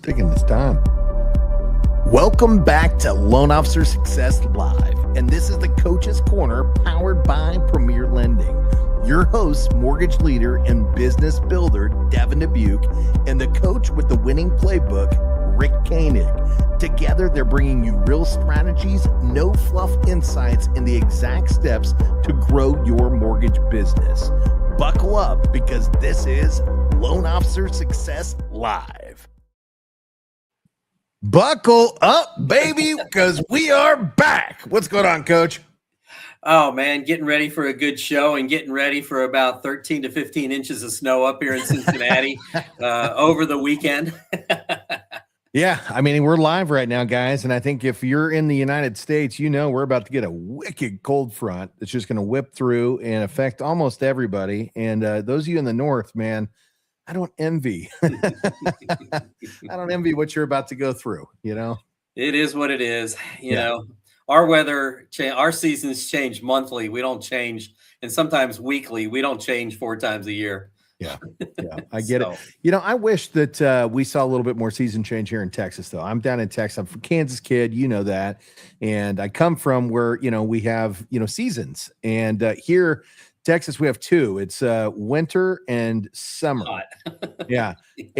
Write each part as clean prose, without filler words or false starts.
taking this time. Welcome back to Loan Officer Success Live, and this is the Coach's Corner powered by Premier Lending. Your host, mortgage leader and business builder, Devin Dubuque, and the coach with the winning playbook, Rick Koenig. Together, they're bringing you real strategies, no fluff insights, and the exact steps to grow your mortgage business. Buckle up because this is Loan Officer Success Live. Buckle up, baby, because we are back. What's going on, Coach? Oh, man, getting ready for a good show and getting ready for about 13 to 15 inches of snow up here in Cincinnati over the weekend. Yeah, I mean, we're live right now, guys, and I think if you're in the United States, you know we're about to get a wicked cold front that's just going to whip through and affect almost everybody. And those of you in the north, man, I don't envy. I don't envy what you're about to go through, you know? It is what it is. You know, our weather, our seasons change monthly. We don't change, and sometimes weekly. We don't change 4 times a year. Yeah, I get it. You know, I wish that we saw a little bit more season change here in Texas, though. I'm down in Texas. I'm from Kansas kid, you know that. And I come from where, you know, we have, you know, seasons. And here, Texas, we have 2. It's winter and summer. Yeah.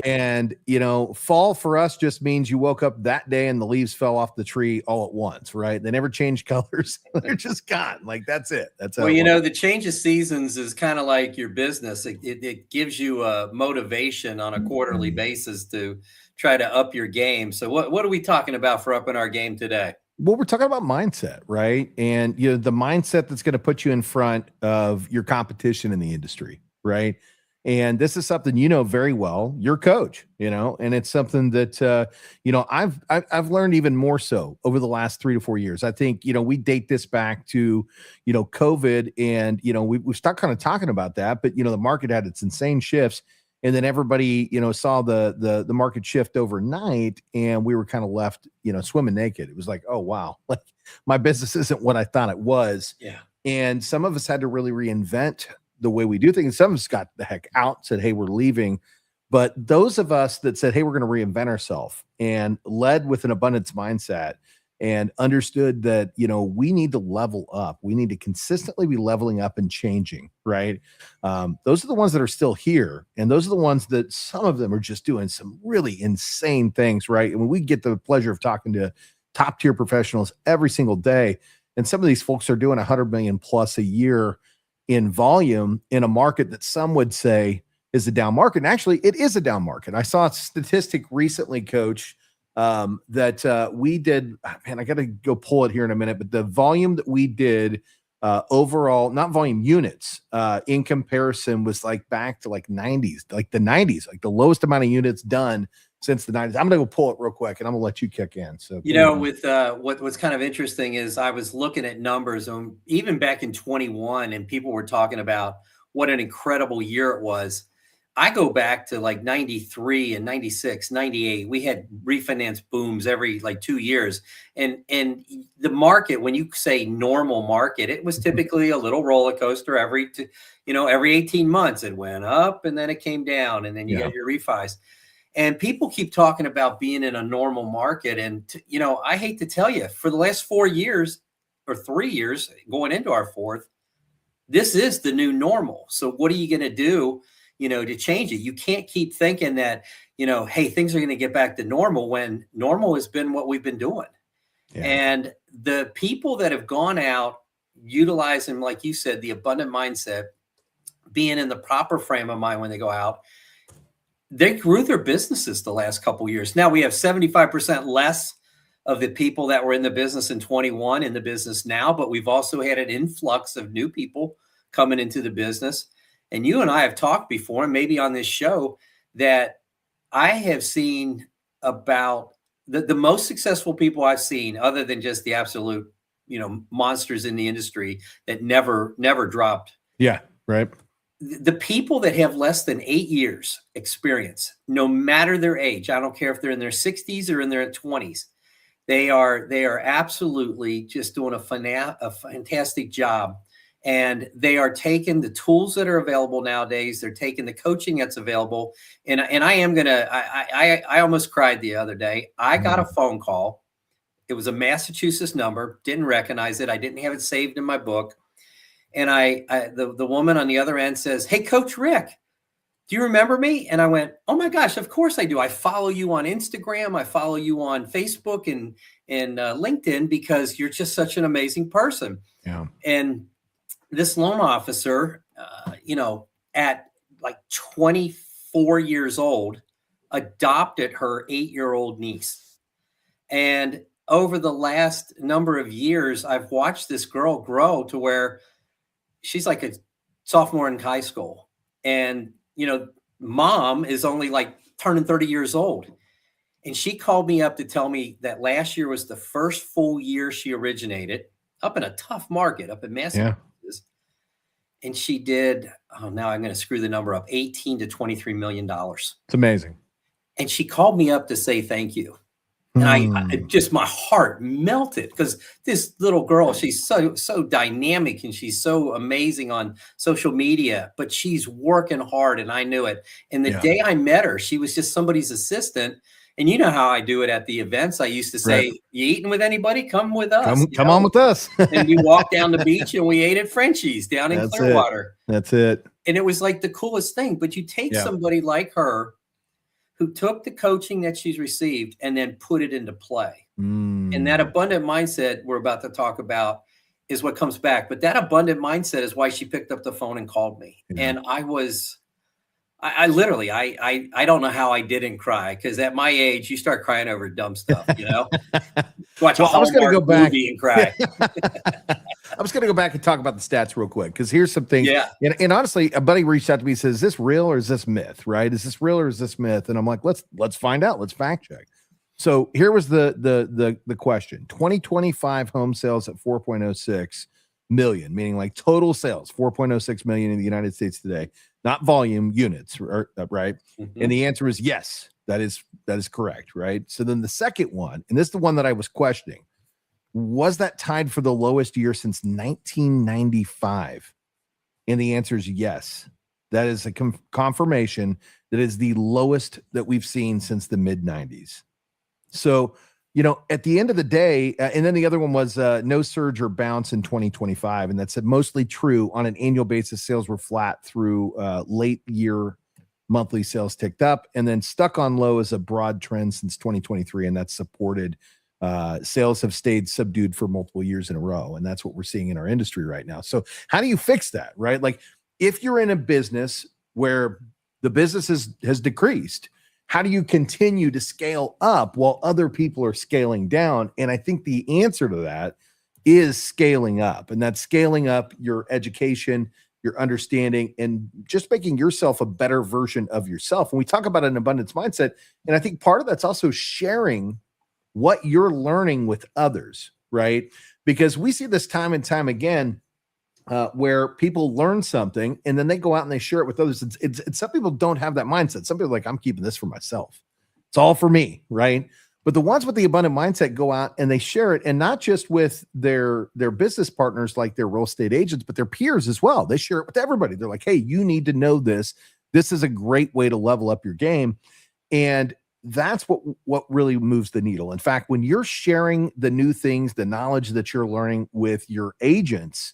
And, you know, fall for us just means you woke up that day and the leaves fell off the tree all at once, right? They never change colors. They're just gone. Like, that's it. That's well, you know, the change of seasons is kind of like your business. It gives you a motivation on a quarterly basis to try to up your game. So what are we talking about for upping our game today? Well, we're talking about mindset, right? And, you know, the mindset that's going to put you in front of your competition in the industry, right? And this is something you know very well. You're a coach, you know, and it's something that you know I've learned even more so over the last 3 to 4 years. I think, you know, we date this back to, you know, COVID, and you know we've stopped kind of talking about that, but you know the market had its insane shifts, and then everybody, you know, saw the market shift overnight, and we were kind of left, you know, swimming naked. It was like, oh wow, like my business isn't what I thought it was. Yeah, and some of us had to really reinvent the way we do things. Some of us got the heck out, said, hey, we're leaving. But those of us that said, hey, we're going to reinvent ourselves and led with an abundance mindset and understood that, you know, we need to level up. We need to consistently be leveling up and changing, right? Those are the ones that are still here. And those are the ones that some of them are just doing some really insane things, right? And when we get the pleasure of talking to top tier professionals every single day, and some of these folks are doing 100 million plus a year in volume in a market that some would say is a down market. And actually, it is a down market. I saw a statistic recently, Coach, that we did, man, I got to go pull it here in a minute, but the volume that we did overall, not volume units, in comparison was like back to like 90s, like the 90s, like the lowest amount of units done since the 90s. I'm going to go pull it real quick and I'm going to let you kick in. So, you know, with what's kind of interesting is I was looking at numbers even back in 21, and people were talking about what an incredible year it was. I go back to like 93 and 96, 98. We had refinance booms every like 2 years. And the market, when you say normal market, it was typically a little roller coaster every 18 months. It went up and then it came down, and then you got your refis. And people keep talking about being in a normal market. And, you know, I hate to tell you, for the last 4 years or 3 years going into our 4th, this is the new normal. So what are you going to do, you know, to change it? You can't keep thinking that, you know, hey, things are going to get back to normal when normal has been what we've been doing. Yeah. And the people that have gone out utilizing, like you said, the abundant mindset, being in the proper frame of mind when they go out, they grew their businesses the last couple of years. Now we have 75% less of the people that were in the business in 21 in the business now, but we've also had an influx of new people coming into the business. And you and I have talked before, and maybe on this show, that I have seen about the most successful people I've seen, other than just the absolute, you know, monsters in the industry that never dropped. Yeah, right. The people that have less than 8 years experience, no matter their age, I don't care if they're in their 60s or in their 20s, they are absolutely just doing a fantastic job And they are taking the tools that are available nowadays. They're taking the coaching that's available. And I am going to, I almost cried the other day. I got a phone call. It was a Massachusetts number. Didn't recognize it. I didn't have it saved in my book. And the woman on the other end says, "Hey, Coach Rick, do you remember me?" And I went, "Oh my gosh, of course I do. I follow you on Instagram. I follow you on Facebook and LinkedIn because you're just such an amazing person." Yeah. And this loan officer, at like 24 years old, adopted her 8-year-old niece. And over the last number of years, I've watched this girl grow to where she's like a sophomore in high school. And, mom is only like turning 30 years old. And she called me up to tell me that last year was the first full year she originated up in a tough market up in Massachusetts. Yeah. And she did, now I'm going to screw the number up, $18 to $23 million. It's amazing. And she called me up to say thank you. And I just, my heart melted because this little girl, she's so dynamic and she's so amazing on social media, but she's working hard and I knew it. And the day I met her, she was just somebody's assistant. And you know how I do it at the events. I used to say, "You eating with anybody? Come with us. Come on with us." And we walked down the beach and we ate at Frenchie's down in Clearwater. That's it. And it was like the coolest thing. But you take somebody like her who took the coaching that she's received and then put it into play. And that abundant mindset we're about to talk about is what comes back. But that abundant mindset is why she picked up the phone and called me. And I literally, I don't know how I didn't cry, because at my age, you start crying over dumb stuff, Watch a Hallmark movie and cry. I was going to go back and talk about the stats real quick, because here's some things. Yeah. And honestly, a buddy reached out to me and says, "Is this real or is this myth? Right? Is this real or is this myth?" And I'm like, let's find out. Let's fact check. So here was the question: 2025 home sales at 4.06 million, meaning like total sales, 4.06 million in the United States today, not volume, units, right? Mm-hmm. And the answer is yes, that is correct, right? So then the second one, and this is the one that I was questioning, was that tied for the lowest year since 1995? And the answer is yes. That is a confirmation that is the lowest that we've seen since the mid 90s. So, at the end of the day, and then the other one was no surge or bounce in 2025. And that's mostly true. On an annual basis, sales were flat through late year. Monthly sales ticked up and then stuck on low as a broad trend since 2023. And that's supported. Sales have stayed subdued for multiple years in a row. And that's what we're seeing in our industry right now. So how do you fix that, right? Like if you're in a business where the business has decreased, how do you continue to scale up while other people are scaling down? And I think the answer to that is scaling up. And that's scaling up your education, your understanding, and just making yourself a better version of yourself. And we talk about an abundance mindset. And I think part of that's also sharing what you're learning with others, right? Because we see this time and time again, where people learn something and then they go out and they share it with others. It's some people don't have that mindset. Some people are like, "I'm keeping this for myself. It's all for me," right? But the ones with the abundant mindset go out and they share it, and not just with their business partners, like their real estate agents, but their peers as well. They share it with everybody. They're like, "Hey, you need to know this. This is a great way to level up your game." And that's what really moves the needle. In fact, when you're sharing the new things, the knowledge that you're learning with your agents,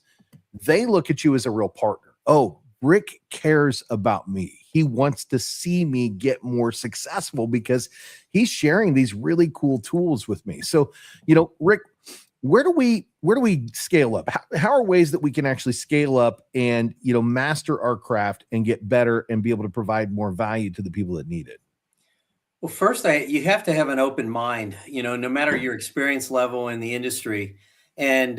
they look at you as a real partner. "Oh, Rick cares about me. He wants to see me get more successful because he's sharing these really cool tools with me." So, Rick, where do we scale up? How are ways that we can actually scale up and, master our craft and get better and be able to provide more value to the people that need it? Well, first, you have to have an open mind, no matter your experience level in the industry. And,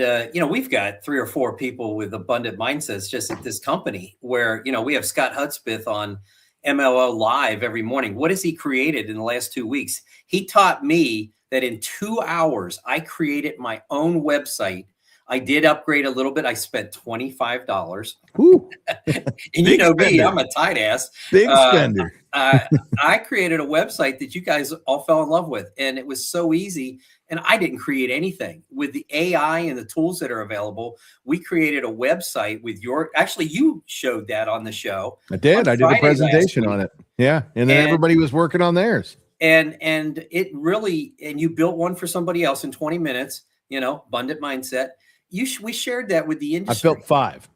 we've got 3 or 4 people with abundant mindsets just at this company where, we have Scott Hudspeth on MLO Live every morning. What has he created in the last 2 weeks? He taught me that in 2 hours, I created my own website. I did upgrade a little bit. I spent $25. Ooh. And you know me, I'm a tight ass. Big spender. I I created a website that you guys all fell in love with, and it was so easy. And I didn't create anything with the AI and the tools that are available. We created a website with actually, you showed that on the show. I did. I did a Friday last presentation week. on it. Yeah. And then And everybody was working on theirs. and it really, and you built one for somebody else in 20 minutes, abundant mindset. We shared that with the I industry. built 5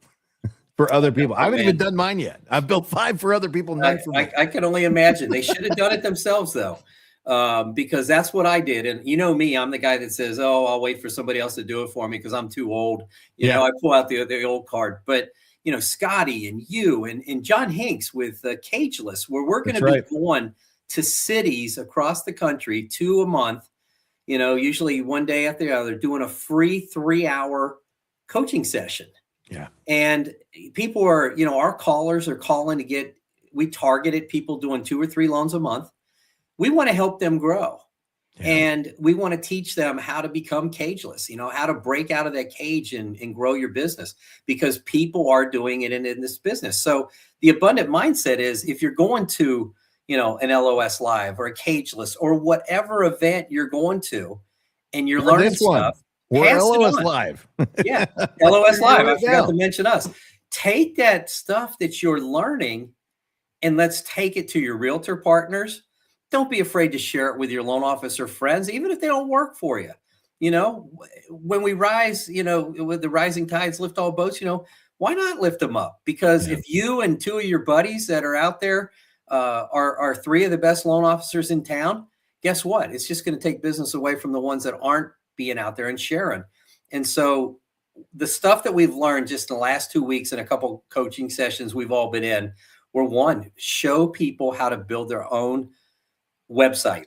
for other people. I haven't even done mine yet. I've built 5 for other people. None for me. I can only imagine. They should have done it themselves, though, because that's what I did. And you know me, I'm the guy that says, "Oh, I'll wait for somebody else to do it for me because I'm too old." I pull out the old card. But Scotty and you and John Hinks with Cageless, where we're going to be going to cities across the country, 2 a month. Usually one day after the other, doing a free 3-hour coaching session. Yeah. And people are, our callers are calling we targeted people doing 2 or 3 loans a month. We want to help them grow. Yeah. And we want to teach them how to become cageless, how to break out of that cage and grow your business, because people are doing it in this business. So the abundant mindset is, if you're going to, an LOS Live or a Cageless or whatever event you're going to, and you're learning stuff. Or LOS Live. Yeah, LOS Live. I forgot to mention us. Take that stuff that you're learning and let's take it to your realtor partners. Don't be afraid to share it with your loan officer friends, even if they don't work for you. When we rise, with the rising tides lift all boats, why not lift them up? Because if you and 2 of your buddies that are out there are 3 of the best loan officers in town, guess what? It's just going to take business away from the ones that aren't being out there and sharing. And so the stuff that we've learned just in the last 2 weeks and a couple coaching sessions we've all been in, were show people how to build their own website.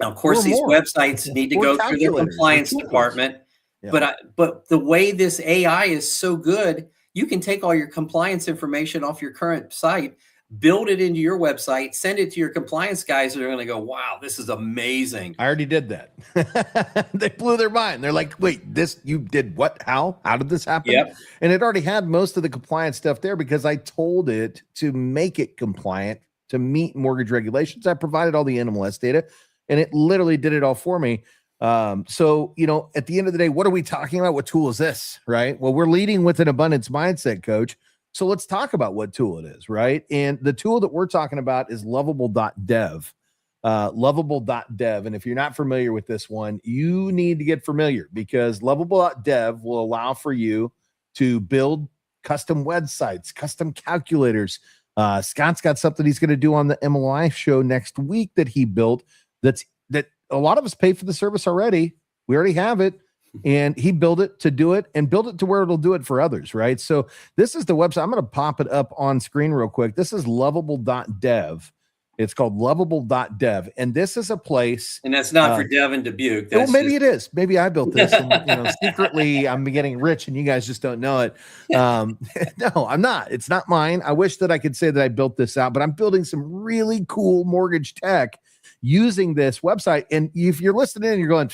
Now, of course, these websites need to go through their compliance department. Yeah. But the way this AI is so good, you can take all your compliance information off your current site, build it into your website, send it to your compliance guys, and they're going to go, "Wow, this is amazing." I already did that. They blew their mind. They're like, "Wait, you did what? How did this happen?" Yep. And it already had most of the compliance stuff there because I told it to make it compliant to meet mortgage regulations. I provided all the NMLS data, and it literally did it all for me. So, at the end of the day, what are we talking about? What tool is this, right? Well, we're leading with an abundance mindset, coach. So let's talk about what tool it is, right? And the tool that we're talking about is lovable.dev, lovable.dev. And if you're not familiar with this one, you need to get familiar, because lovable.dev will allow for you to build custom websites, custom calculators. Scott's got something he's going to do on the MLI show next week that he built that a lot of us pay for the service already. We already have it. And he built it to do it and build it to where it'll do it for others, right? So this is the website. I'm going to pop it up on screen real quick. This is lovable.dev. It's called lovable.dev. And this is a place. And that's not for Dev and Dubuque. That's maybe it is. Maybe I built this. And, secretly, I'm getting rich and you guys just don't know it. No, I'm not. It's not mine. I wish that I could say that I built this out, but I'm building some really cool mortgage tech using this website. And if you're listening and you're going,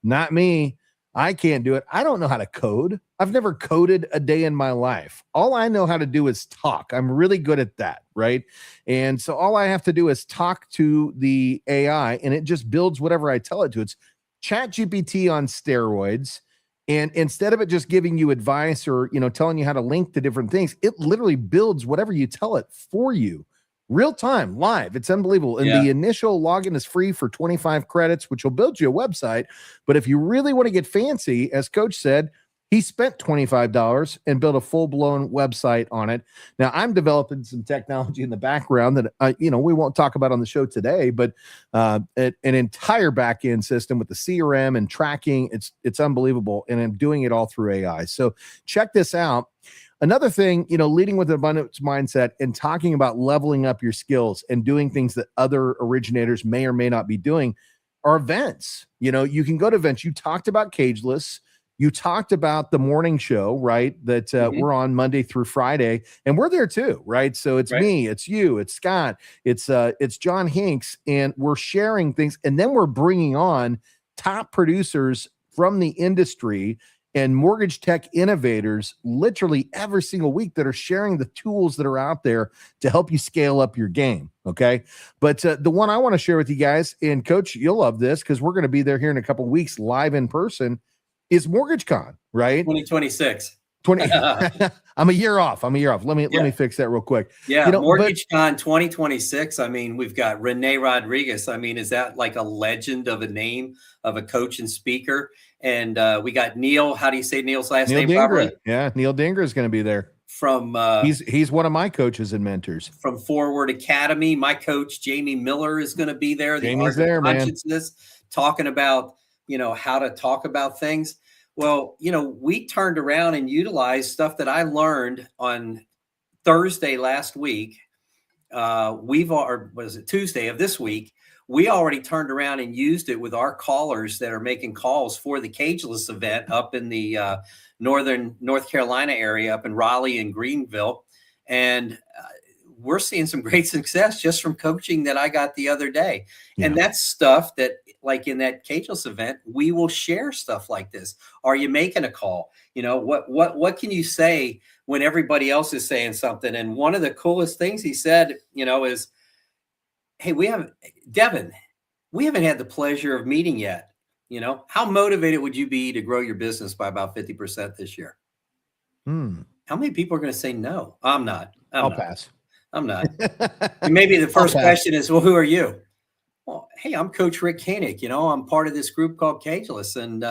not me, I can't do it. I don't know how to code. I've never coded a day in my life. All I know how to do is talk. I'm really good at that, right? And so all I have to do is talk to the AI, and it just builds whatever I tell it to. It's ChatGPT on steroids. And instead of it just giving you advice or, telling you how to link to different things, it literally builds whatever you tell it for you. Real time, live. It's unbelievable. And the initial login is free for 25 credits, which will build you a website. But if you really want to get fancy, as Coach said, he spent $25 and built a full-blown website on it. Now, I'm developing some technology in the background that, we won't talk about on the show today, but an entire back-end system with the CRM and tracking. It's unbelievable. And I'm doing it all through AI. So check this out. Another thing, leading with an abundance mindset and talking about leveling up your skills and doing things that other originators may or may not be doing are events. You can go to events. You talked about Cageless. You talked about the morning show, right? That we're on Monday through Friday, and we're there too, right? So it's me, it's you, it's Scott, it's John Hinks, and we're sharing things, and then we're bringing on top producers from the industry and mortgage tech innovators literally every single week that are sharing the tools that are out there to help you scale up your game. Okay. But the one I want to share with you guys, and Coach, you'll love this because we're going to be there here in a couple of weeks live in person, is MortgageCon, right? 2026. 20 I'm a year off. Let me fix that real quick. Yeah, MortgageCon 2026. I mean, we've got Rene Rodriguez. I mean, is that like a legend of a name of a coach and speaker? And we got Neil. How do you say Neil's last name? Dingra. Yeah, Neil Dingra is going to be there. From he's one of my coaches and mentors from Forward Academy. My coach Jamie Miller is going to be there. Jamie's there, man. Talking about how to talk about things. Well, we turned around and utilized stuff that I learned on Thursday last week. Was it Tuesday of this week? We already turned around and used it with our callers that are making calls for the Cageless event up in the northern North Carolina area, up in Raleigh and Greenville. And we're seeing some great success just from coaching that I got the other day. Yeah. And that's stuff that, like in that Cageless event, we will share stuff like this. Are you making a call? What can you say when everybody else is saying something? And one of the coolest things he said, is, hey, Devin, we haven't had the pleasure of meeting yet. How motivated would you be to grow your business by about 50% this year? How many people are going to say no? I'm not. I'll pass. I'm not. Maybe the first question is, well, who are you? Well, hey, I'm Coach Rick Koenig. I'm part of this group called Cageless, and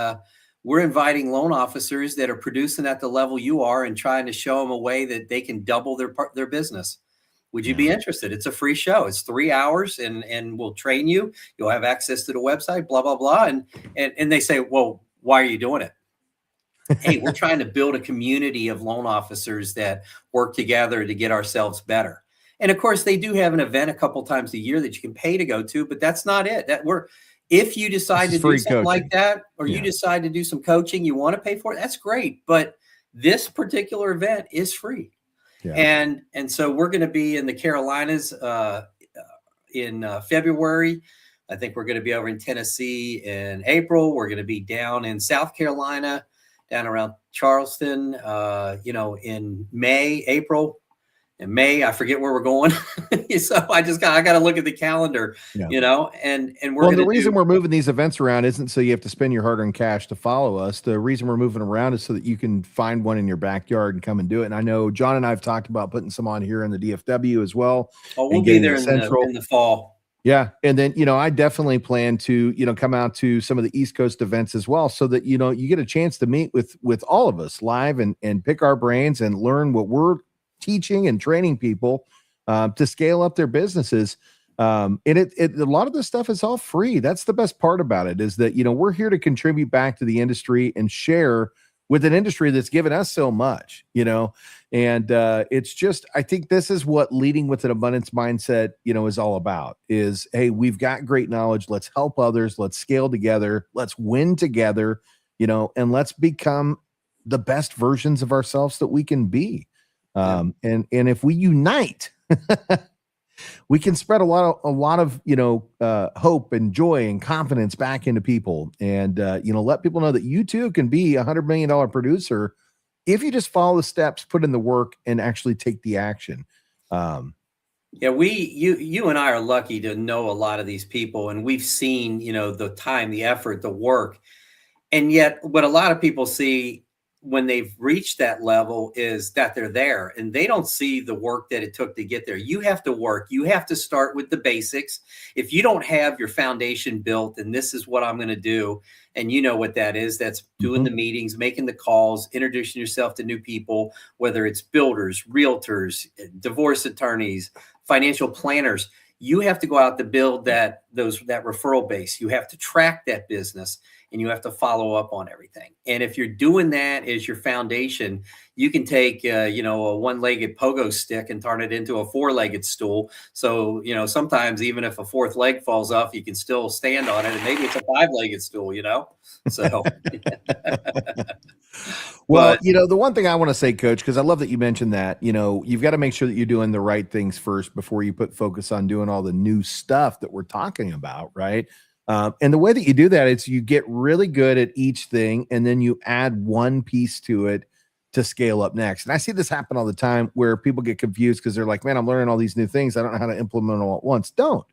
we're inviting loan officers that are producing at the level you are and trying to show them a way that they can double their business. Would you be interested? It's a free show. It's 3 hours, and we'll train you. You'll have access to the website, blah, blah, blah. And they say, well, why are you doing it? Hey, we're trying to build a community of loan officers that work together to get ourselves better. And of course, they do have an event a couple times a year that you can pay to go to, but that's not it. If you decide to do something like that, or you decide to do some coaching, you want to pay for it, that's great. But this particular event is free. Yeah. And so we're going to be in the Carolinas in February. I think we're going to be over in Tennessee in April. We're going to be down in South Carolina, down around Charleston, in April. In May, I forget where we're going. So I got to look at the calendar, and the reason we're moving these events around isn't so you have to spend your hard-earned cash to follow us. The reason we're moving around is so that you can find one in your backyard and come and do it. And I know John and I have talked about putting some on here in the DFW as well. Oh, we'll be there in the fall. Yeah. And then, I definitely plan to, come out to some of the East Coast events as well, so that, you get a chance to meet with all of us live and pick our brains and learn what we're teaching and training people to scale up their businesses. And a lot of this stuff is all free. That's the best part about it, is that, we're here to contribute back to the industry and share with an industry that's given us so much, and it's just, I think this is what leading with an abundance mindset, is all about, is, hey, we've got great knowledge. Let's help others. Let's scale together. Let's win together, and let's become the best versions of ourselves that we can be. And if we unite, we can spread a lot of hope and joy and confidence back into people, and let people know that you too can be $100 million producer if you just follow the steps, put in the work, and actually take the action. You and I are lucky to know a lot of these people, and we've seen the time, the effort, the work, and yet what a lot of people see when they've reached that level is that they're there, and they don't see the work that it took to get there. You have to work. You have to start with the basics. If you don't have your foundation built, and this is what I'm going to do, and you know what that is, that's doing the meetings, making the calls, introducing yourself to new people, whether it's builders, realtors, divorce attorneys, financial planners. You have to go out to build that referral base. You have to track that business, and you have to follow up on everything. And if you're doing that as your foundation, you can take, a one-legged pogo stick and turn it into a four-legged stool. So, sometimes even if a fourth leg falls off, you can still stand on it, and maybe it's a five-legged stool, so. Well, the one thing I want to say, Coach, because I love that you mentioned that, you've got to make sure that you're doing the right things first before you put focus on doing all the new stuff that we're talking about, right? And the way that you do that is you get really good at each thing, and then you add one piece to it to scale up next. And I see this happen all the time where people get confused because they're like, man, I'm learning all these new things. I don't know how to implement them all at once. Don't.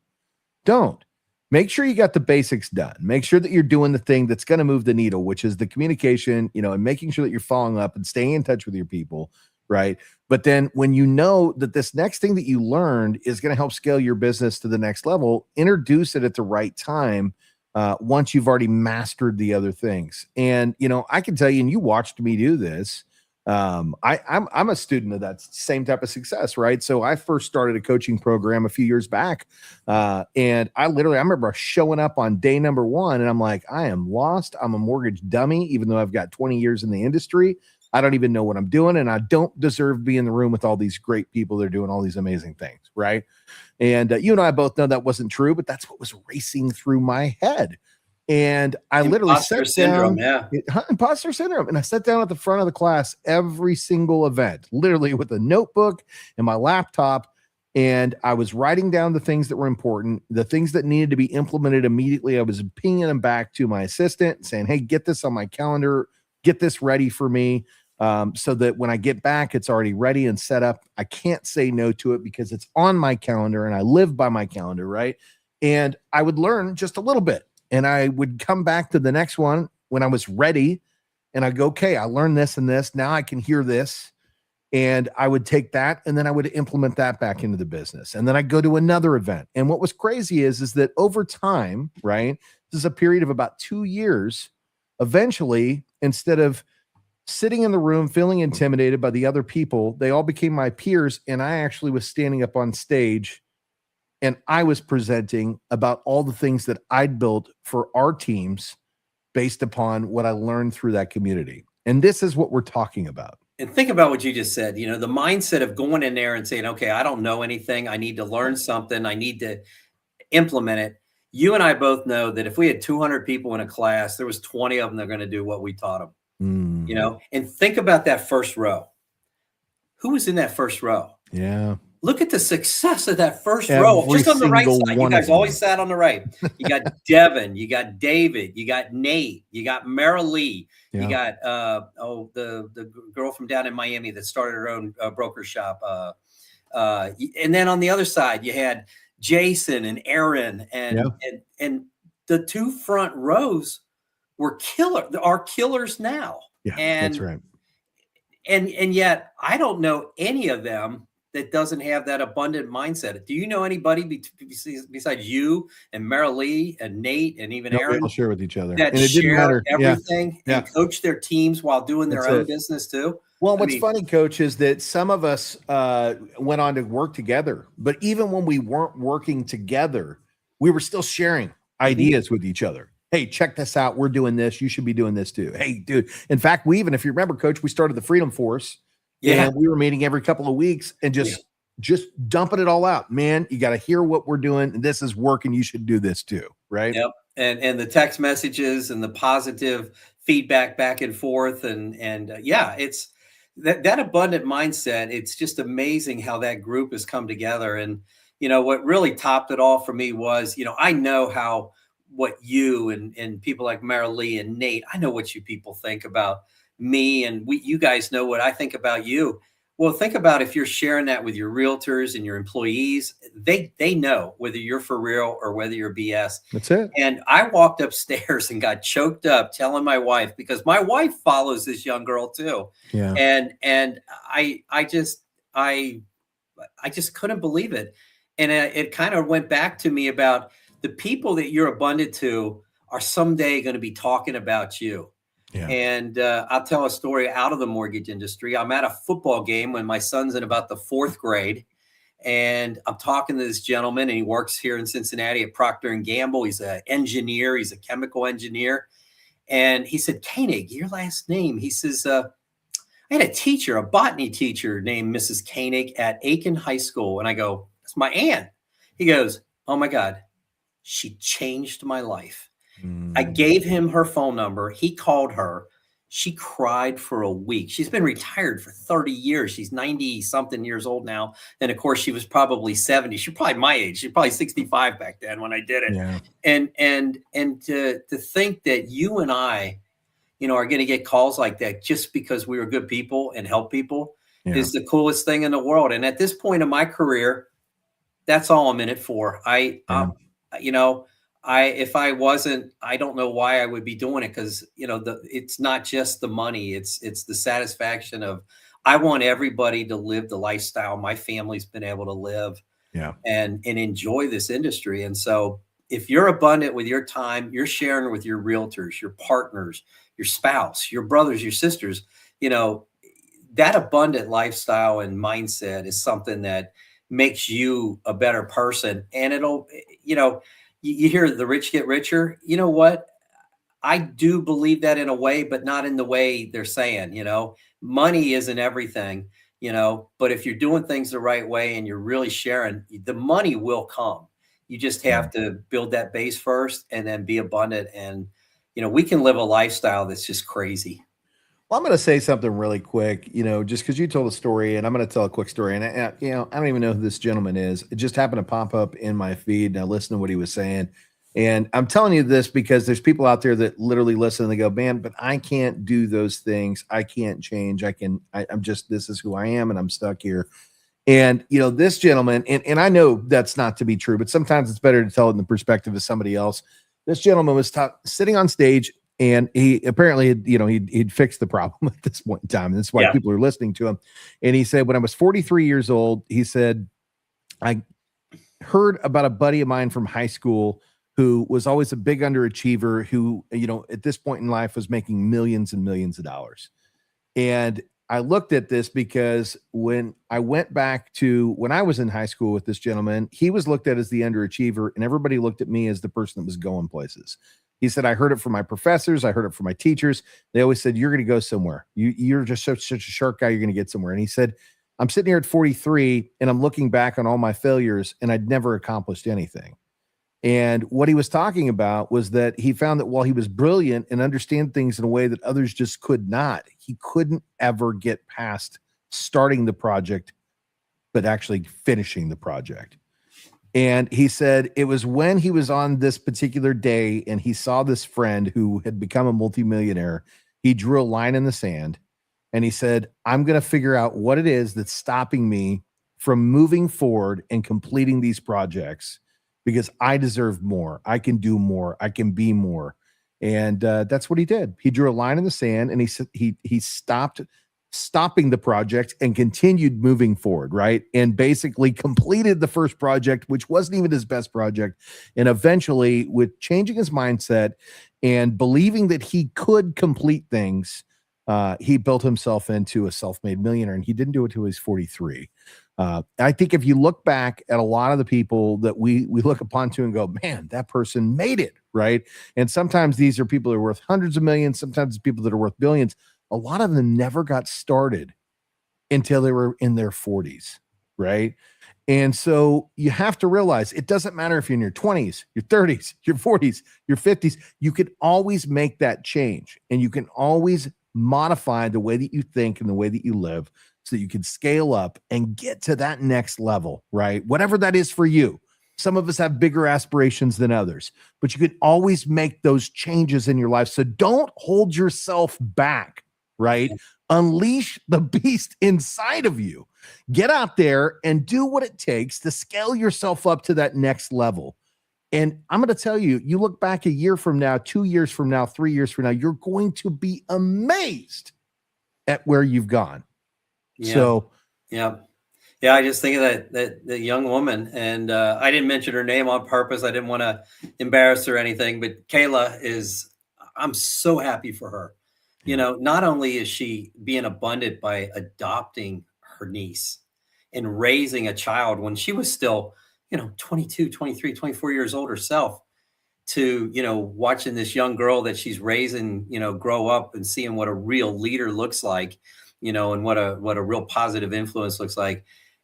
Make sure you got the basics done. Make sure that you're doing the thing that's going to move the needle, which is the communication, and making sure that you're following up and staying in touch with your people, right? But then when you know that this next thing that you learned is going to help scale your business to the next level, introduce it at the right time once you've already mastered the other things. And, I can tell you, and you watched me do this, I'm a student of that same type of success, right? So I first started a coaching program a few years back, and I remember showing up on day number 1, and I'm like, I am lost. I'm a mortgage dummy, even though I've got 20 years in the industry. I don't even know what I'm doing, and I don't deserve to be in the room with all these great people that are doing all these amazing things, right? And you and I both know that wasn't true, but that's what was racing through my head. And I literally Imposter syndrome, imposter syndrome. And I sat down at the front of the class every single event, literally with a notebook and my laptop. And I was writing down the things that were important, the things that needed to be implemented immediately. I was pinging them back to my assistant saying, hey, get this on my calendar, get this ready for me. So that when I get back, it's already ready and set up. I can't say no to it because it's on my calendar and I live by my calendar, right? And I would learn just a little bit. And I would come back to the next one when I was ready. And I'd go, okay, I learned this and this. Now I can hear this. And I would take that and then I would implement that back into the business. And then I'd go to another event. And what was crazy is that over time, right? This is a period of about 2 years. Eventually, instead of sitting in the room feeling intimidated by the other people, they all became my peers. And I actually was standing up on stage and I was presenting about all the things that I'd built for our teams based upon what I learned through that community. And this is what we're talking about. And think about what you just said, the mindset of going in there and saying, okay, I don't know anything. I need to learn something. I need to implement it. You and I both know that if we had 200 people in a class, there was 20 of them that are going to do what we taught them, and think about that first row. Who was in that first row? Yeah. Look at the success of that first row, just on the right side. You guys always sat on the right. You got Devin, you got David, you got Nate, you got Mara Lee, you got the girl from down in Miami that started her own broker shop. And then on the other side, you had Jason and Aaron, and the two front rows were killers now. Yeah, and that's right. And yet I don't know any of them that doesn't have that abundant mindset. Do you know anybody besides you and Mara Lee and Nate and even Aaron? They'll share with each other. That and it share didn't matter. everything and coach their teams while doing their own business too? Well, what's funny, Coach, is that some of us went on to work together. But even when we weren't working together, we were still sharing ideas with each other. Hey, check this out. We're doing this. You should be doing this too. Hey, dude. In fact, if you remember, Coach, we started the Freedom Force. Yeah, and we were meeting every couple of weeks and just dumping it all out. Man, you got to hear what we're doing. This is working. You should do this too, right? Yep. And the text messages and the positive feedback back and forth, and it's that abundant mindset. It's just amazing how that group has come together. And what really topped it all for me was I know how what you and people like Mara Lee and Nate, I know what you people think about me, and you guys know what I think about you. Well, think about if you're sharing that with your realtors and your employees, they know whether you're for real or whether you're BS. That's it. And I walked upstairs and got choked up telling my wife, because my wife follows this young girl too. Yeah. And I just couldn't believe it. And it kind of went back to me about the people that you're abundant to are someday going to be talking about you. Yeah. And I'll tell a story out of the mortgage industry. I'm at a football game when my son's in about the 4th grade, and I'm talking to this gentleman, and he works here in Cincinnati at Procter & Gamble. He's an engineer. He's a chemical engineer. And he said, Koenig, your last name. He says, I had a teacher, a botany teacher named Mrs. Koenig at Aiken High School. And I go, that's my aunt. He goes, oh my God, she changed my life. I gave him her phone number. He called her. She cried for a week. She's been retired for 30 years. She's 90 something years old now. And of course, she was probably 70. She's probably my age. She's probably 65 back then when I did it. Yeah. And to think that you and I, are going to get calls like that just because we were good people and help people is the coolest thing in the world. And at this point in my career, that's all I'm in it for. If I wasn't, I don't know why I would be doing it, because it's not just the money, it's the satisfaction of, I want everybody to live the lifestyle my family's been able to live, and enjoy this industry. And so if you're abundant with your time, you're sharing with your realtors, your partners, your spouse, your brothers, your sisters, that abundant lifestyle and mindset is something that makes you a better person. And it'll, you hear the rich get richer. You know what? I do believe that in a way, but not in the way they're saying. Money isn't everything, but if you're doing things the right way and you're really sharing, the money will come. You just have to build that base first and then be abundant. And, we can live a lifestyle that's just crazy. Well, I'm going to say something really quick, just because you told a story, and I'm going to tell a quick story. And, I don't even know who this gentleman is. It just happened to pop up in my feed, and I listened to what he was saying. And I'm telling you this because there's people out there that literally listen and they go, man, but I can't do those things. I can't change. I'm just, this is who I am, and I'm stuck here. And, this gentleman, and I know that's not to be true, but sometimes it's better to tell it in the perspective of somebody else. This gentleman was sitting on stage, and he apparently had, he'd fixed the problem at this point in time. And that's why people are listening to him. And he said, when I was 43 years old, he said, I heard about a buddy of mine from high school who was always a big underachiever, who, at this point in life was making millions and millions of dollars. And I looked at this because when I went back to when I was in high school with this gentleman, he was looked at as the underachiever, and everybody looked at me as the person that was going places. He said, I heard it from my professors. I heard it from my teachers. They always said, you're going to go somewhere. You're just such a sharp guy. You're going to get somewhere. And he said, I'm sitting here at 43 and I'm looking back on all my failures, and I'd never accomplished anything. And what he was talking about was that he found that while he was brilliant and understand things in a way that others just could not, he couldn't ever get past starting the project, but actually finishing the project. And he said it was when he was on this particular day and he saw this friend who had become a multimillionaire, he drew a line in the sand and he said, I'm going to figure out what it is that's stopping me from moving forward and completing these projects, because I deserve more. I can do more. I can be more. And that's what he did. He drew a line in the sand, and he stopped stopping the project and continued moving forward, right? And basically completed the first project, which wasn't even his best project. And eventually, with changing his mindset and believing that he could complete things, he built himself into a self-made millionaire, and he didn't do it till he was 43. I think if you look back at a lot of the people that we look upon to and go, man, that person made it, right? And sometimes these are people that are worth hundreds of millions. Sometimes it's people that are worth billions. A lot of them never got started until they were in their 40s, right? And so you have to realize it doesn't matter if you're in your 20s, your 30s, your 40s, your 50s. You can always make that change, and you can always modify the way that you think and the way that you live, so that you can scale up and get to that next level, right? Whatever that is for you. Some of us have bigger aspirations than others, but you can always make those changes in your life. So don't hold yourself back, right? Unleash the beast inside of you. Get out there and do what it takes to scale yourself up to that next level. And I'm going to tell you, you look back a year from now, 2 years from now, 3 years from now, you're going to be amazed at where you've gone. Yeah. So, yeah. I just think of that young woman, and I didn't mention her name on purpose. I didn't want to embarrass her or anything, but Kayla I'm so happy for her. Not only is she being abundant by adopting her niece and raising a child when she was still, 22, 23, 24 years old herself, to, watching this young girl that she's raising, grow up and seeing what a real leader looks like, and what a real positive influence looks like.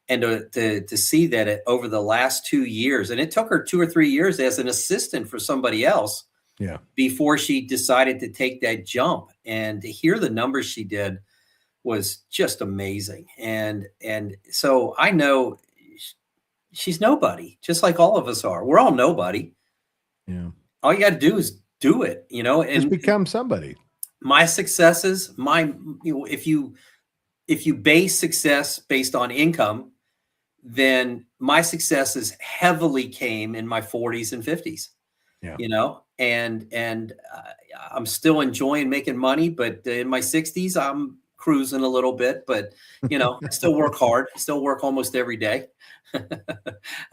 And to see that over the last 2 years, and it took her 2 or 3 years as an assistant for somebody else, Yeah. before she decided to take that jump. And to hear the numbers she did was just amazing. And so I know she's nobody, just like all of us are. We're all nobody. Yeah. All you got to do is do it, you know, Just and become somebody. my successes, if you base success based on income, then my successes heavily came in my 40s and 50s. Yeah. You know, and I'm still enjoying making money, but in my 60s, I'm cruising a little bit. But you know, I still work hard. I still work almost every day,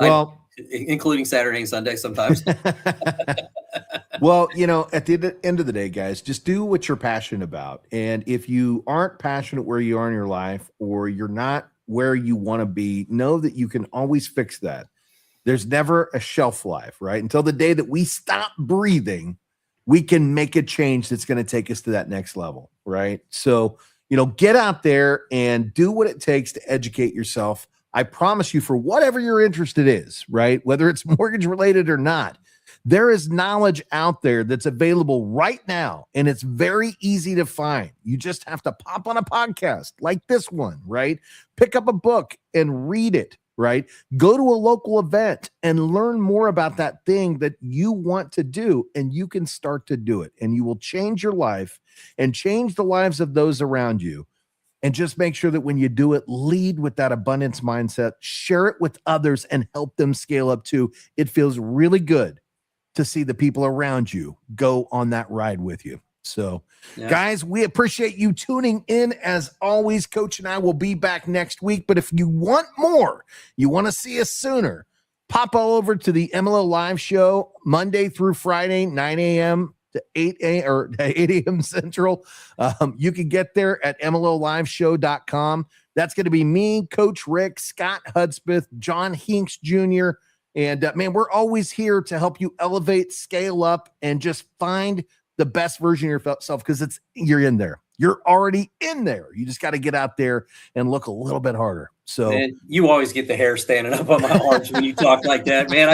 Well, including Saturday and Sunday sometimes. well, you know, at the end of the day, guys, just do what you're passionate about. And if you aren't passionate where you are in your life, or you're not where you want to be, know that you can always fix that. There's never a shelf life, right? Until the day that we stop breathing, we can make a change that's going to take us to that next level, right? So, you know, get out there and do what it takes to educate yourself. I promise you, for whatever your interest it is, right? Whether it's mortgage related or not, there is knowledge out there that's available right now, and it's very easy to find. You just have to pop on a podcast like this one, right? Pick up a book and read it, right? Go to a local event and learn more about that thing that you want to do, and you can start to do it, and you will change your life and change the lives of those around you. And just make sure that when you do it, lead with that abundance mindset, share it with others, and help them scale up too. It feels really good to see the people around you go on that ride with you. So, Yeah. guys, we appreciate you tuning in. As always, Coach and I will be back next week. But if you want more, you want to see us sooner, pop all over to the MLO Live Show Monday through Friday, 9 a.m. to 8 a.m. or 8 a.m. Central. You can get there at MLOLiveshow.com. That's going to be me, Coach Rick, Scott Hudspeth, John Hinks Jr., and man, we're always here to help you elevate, scale up, and just find the best version of yourself, because you're in there. You're already in there. You just got to get out there and look a little bit harder. So, man, you always get the hair standing up on my arms when you talk like that, man.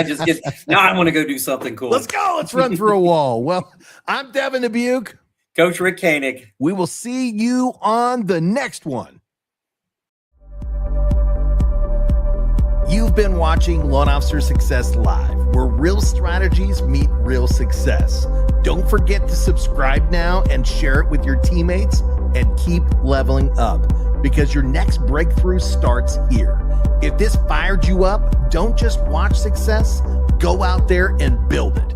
Now I want to go do something cool. Let's go. Let's run through a wall. Well, I'm Devin Dubuque. Coach Rick Koenig. We will see you on the next one. You've been watching Loan Officer Success Live, where real strategies meet real success. Don't forget to subscribe now and share it with your teammates, and keep leveling up, because your next breakthrough starts here. If this fired you up, don't just watch success, go out there and build it.